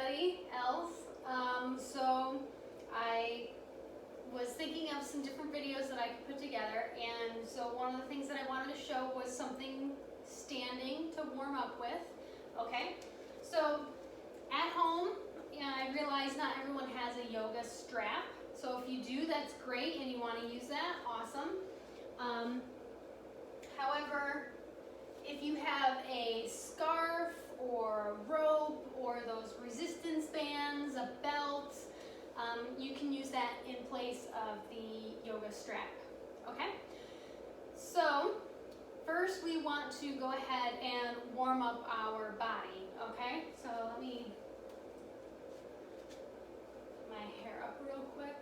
anybody else. So I was thinking of some different videos that I could put together, and so one of the things that I wanted to show was something standing to warm up with. Okay, so at home, I realize not everyone has a yoga strap, so if you do, that's great, and you want to use that, awesome. However, if you have a scarf or a rope or those resistance bands, a belt, you can use that in place of the yoga strap, okay? So first we want to go ahead and warm up our body, okay? So let me put my hair up real quick.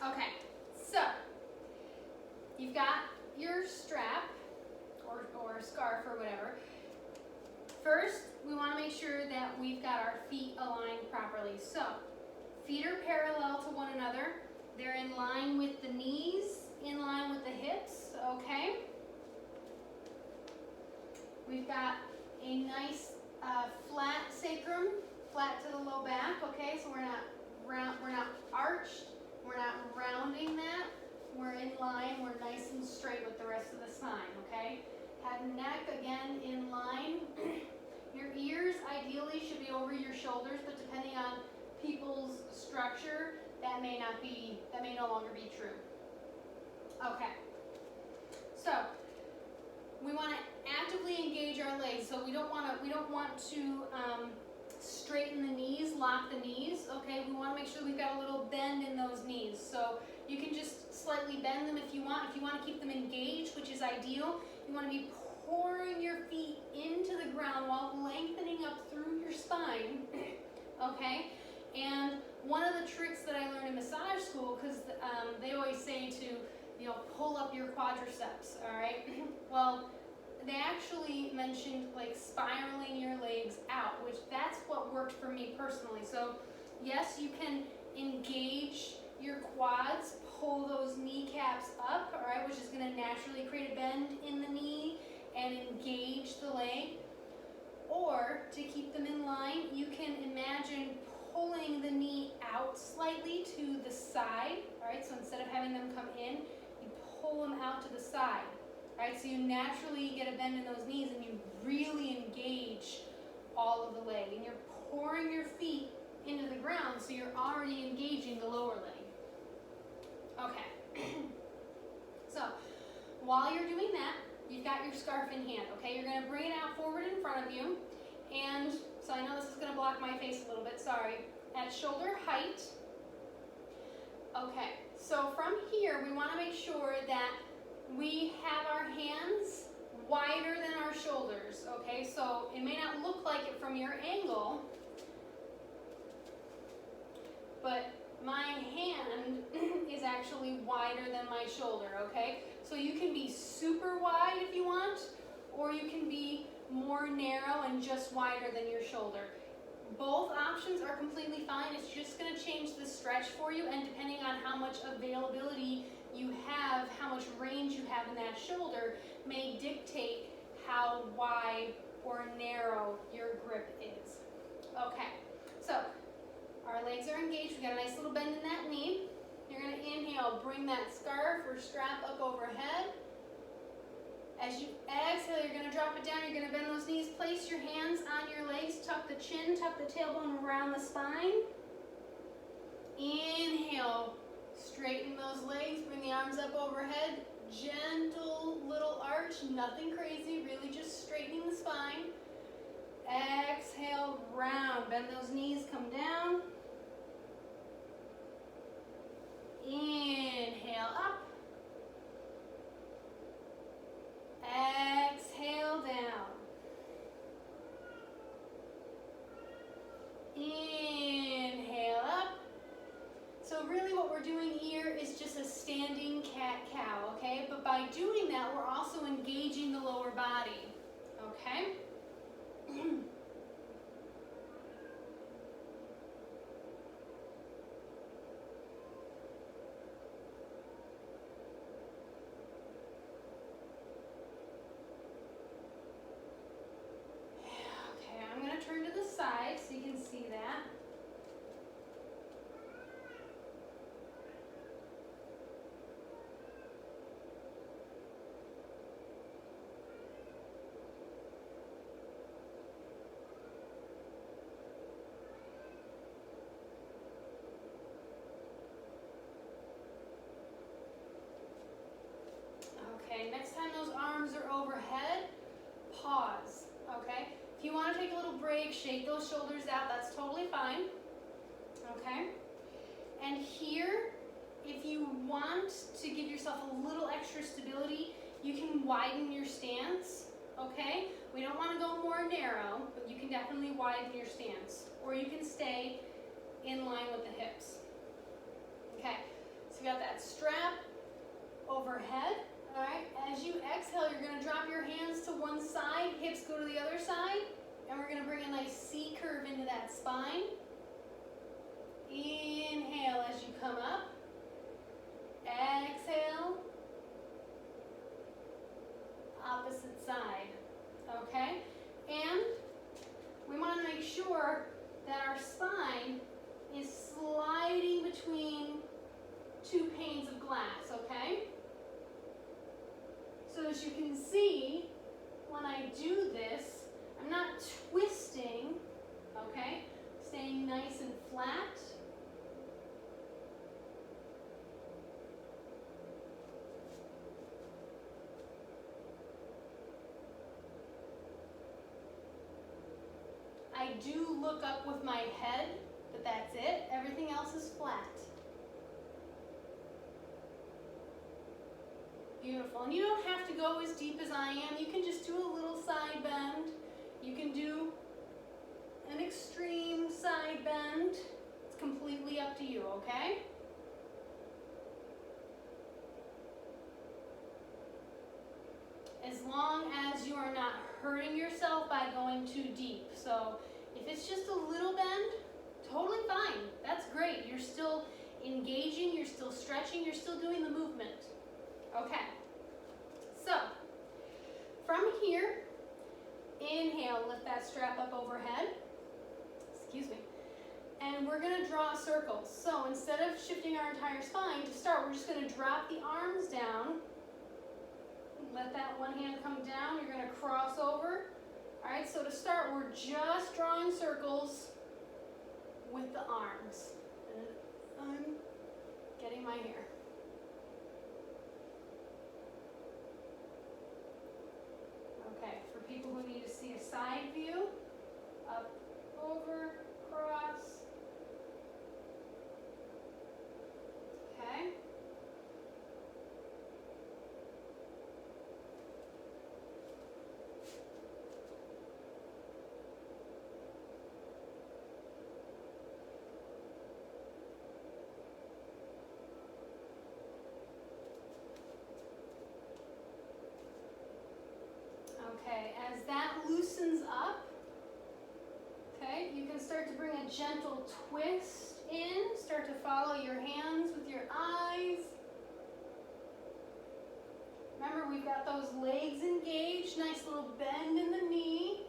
Okay, so you've got your strap or scarf or whatever. First, we want to make sure that we've got our feet aligned properly. So, feet are parallel to one another. They're in line with the knees, in line with the hips, okay? We've got a nice flat sacrum, flat to the low back, okay? So we're not arched, we're not rounding that. We're in line, we're nice and straight with the rest of the spine, okay? Head and neck, again, in line. Your ears ideally should be over your shoulders, but depending on people's structure, that may no longer be true. Okay. So we want to actively engage our legs. So we don't want to straighten the knees, lock the knees. Okay, we want to make sure we've got a little bend in those knees. So you can just slightly bend them if you want. If you want to keep them engaged, which is ideal, you want to be pouring your feet into the ground while lengthening up through your spine, okay? And one of the tricks that I learned in massage school, because they always say to, pull up your quadriceps, all right? Well, they actually mentioned like spiraling your legs out, which that's what worked for me personally. So yes, you can engage your quads, pull those kneecaps up, all right, which is going to naturally create a bend in the knee and engage the leg. Or to keep them in line, you can imagine pulling the knee out slightly to the side, all right? So instead of having them come in, you pull them out to the side, all right? So you naturally get a bend in those knees and you really engage all of the leg. And you're pouring your feet into the ground, so you're already engaging the lower leg. Okay. So while you're doing that, you've got your scarf in hand, okay? You're going to bring it out forward in front of you. And so I know this is going to block my face a little bit, sorry. At shoulder height. Okay, so from here, we want to make sure that we have our hands wider than our shoulders, okay? So it may not look like it from your angle, but my hand is actually wider than my shoulder, okay? So you can be super wide if you want, or you can be more narrow and just wider than your shoulder. Both options are completely fine. It's just going to change the stretch for you, and depending on how much availability you have, how much range you have in that shoulder, may dictate how wide or narrow your grip is. Okay, so our legs are engaged. We've got a nice little bend in that knee. You're going to inhale, bring that scarf or strap up overhead. As you exhale, you're going to drop it down. You're going to bend those knees. Place your hands on your legs. Tuck the chin, tuck the tailbone around the spine. Inhale, straighten those legs. Bring the arms up overhead. Gentle little arch, nothing crazy, really just straightening the spine. Exhale, round. Bend those knees, come down. Inhale, up. Exhale, down. Inhale, up. So really what we're doing here is just a standing cat-cow, okay? But by doing that, we're also engaging the lower body, okay? overhead, pause, okay? If you want to take a little break, shake those shoulders out, that's totally fine, okay? And here, if you want to give yourself a little extra stability, you can widen your stance, okay? We don't want to go more narrow, but you can definitely widen your stance. Or you can stay in line with the hips. Okay, so you got that strap overhead, all right? As you exhale, you're gonna drop your hands to one side, hips go to the other side, and we're gonna bring a nice C curve into that spine. Inhale as you come up. Exhale. Opposite side, okay? And we wanna make sure that our spine is sliding between two panes of glass, okay? So as you can see, when I do this, I'm not twisting, okay? Staying nice and flat. I do look up with my head, but that's it. Everything else is flat. Beautiful. And you don't have to go as deep as I am. You can just do a little side bend. You can do an extreme side bend. It's completely up to you, okay? As long as you are not hurting yourself by going too deep. So if it's just a little bend, totally fine. That's great. You're still engaging, you're still stretching, you're still doing the movement. Okay. So from here, inhale, lift that strap up overhead. Excuse me. And we're going to draw circles. So instead of shifting our entire spine, to start, we're just going to drop the arms down. Let that one hand come down. You're going to cross over. All right, so to start, we're just drawing circles with the arms. And I'm getting my hair. Okay, for people who need to see a side view, up, over, cross. Okay. Okay, as that loosens up, okay, you can start to bring a gentle twist in. Start to follow your hands with your eyes. Remember, we've got those legs engaged, nice little bend in the knee.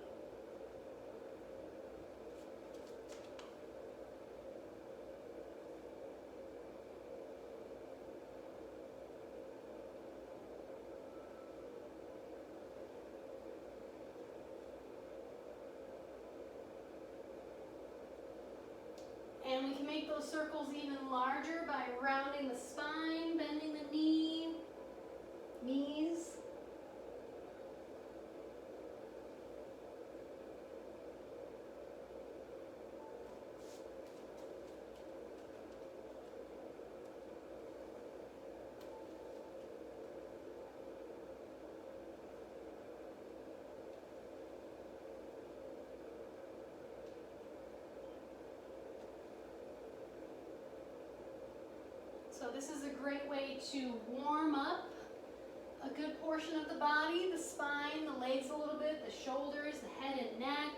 And we can make those circles even larger by rounding the spine, bending the knees. So this is a great way to warm up a good portion of the body, the spine, the legs a little bit, the shoulders, the head and neck.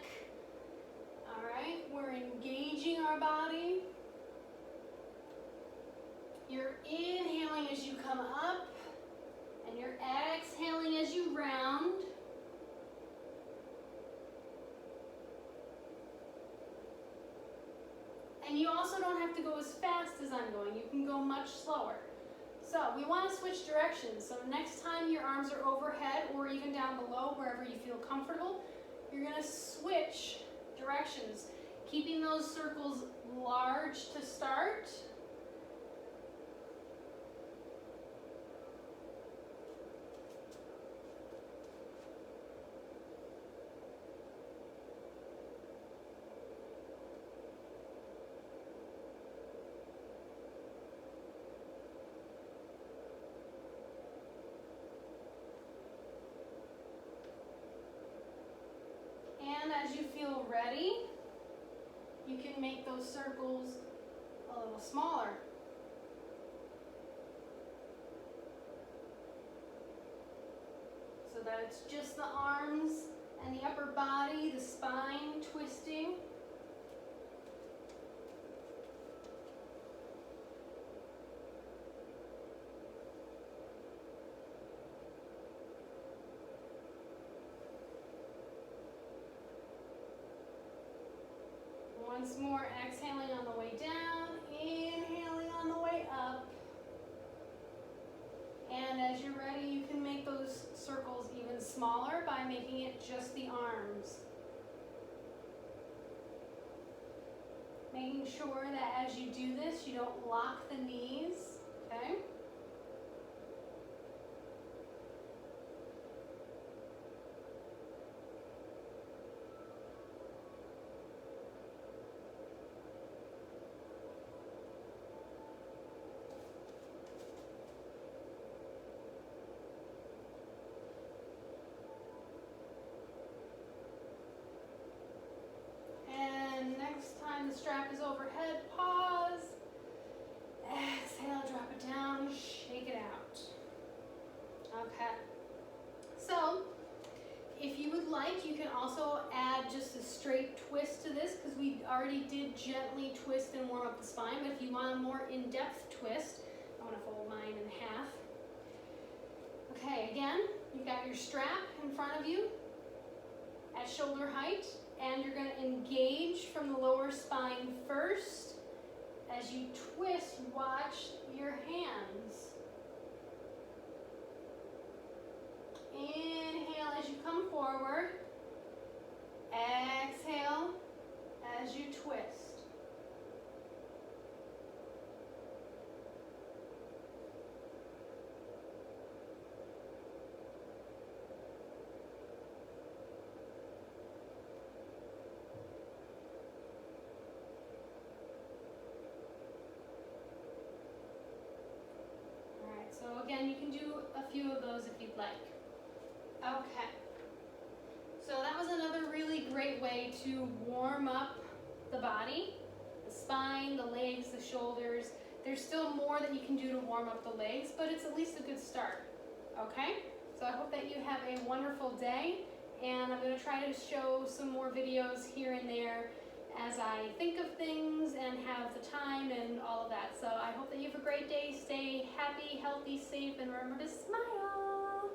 All right, we're engaging our body. You're inhaling as you come up, and you're exhaling as you round. And you also don't have to go as fast as I'm going. You can go much slower. So we want to switch directions. So next time your arms are overhead or even down below, wherever you feel comfortable, you're going to switch directions, keeping those circles large to start. as you feel ready, you can make those circles a little smaller. So that it's just the arms and the upper body, the spine twisting. Once more, exhaling on the way down, inhaling on the way up. And as you're ready, you can make those circles even smaller by making it just the arms. Making sure that as you do this, you don't lock the knees, okay? Next time the strap is overhead, pause, exhale, drop it down, shake it out. Okay, so if you would like, you can also add just a straight twist to this because we already did gently twist and warm up the spine, but if you want a more in-depth twist, I want to fold mine in half. Okay, again, you've got your strap in front of you at shoulder height. And you're going to engage from the lower spine first. As you twist, watch your hands. Inhale as you come forward. Exhale as you twist. So again, you can do a few of those if you'd like. Okay. So that was another really great way to warm up the body, the spine, the legs, the shoulders. There's still more that you can do to warm up the legs, but it's at least a good start. Okay? So I hope that you have a wonderful day, and I'm going to try to show some more videos here and there as I think of things and have the time and all of that. So I hope that you have a great day. Stay happy, healthy, safe, and remember to smile.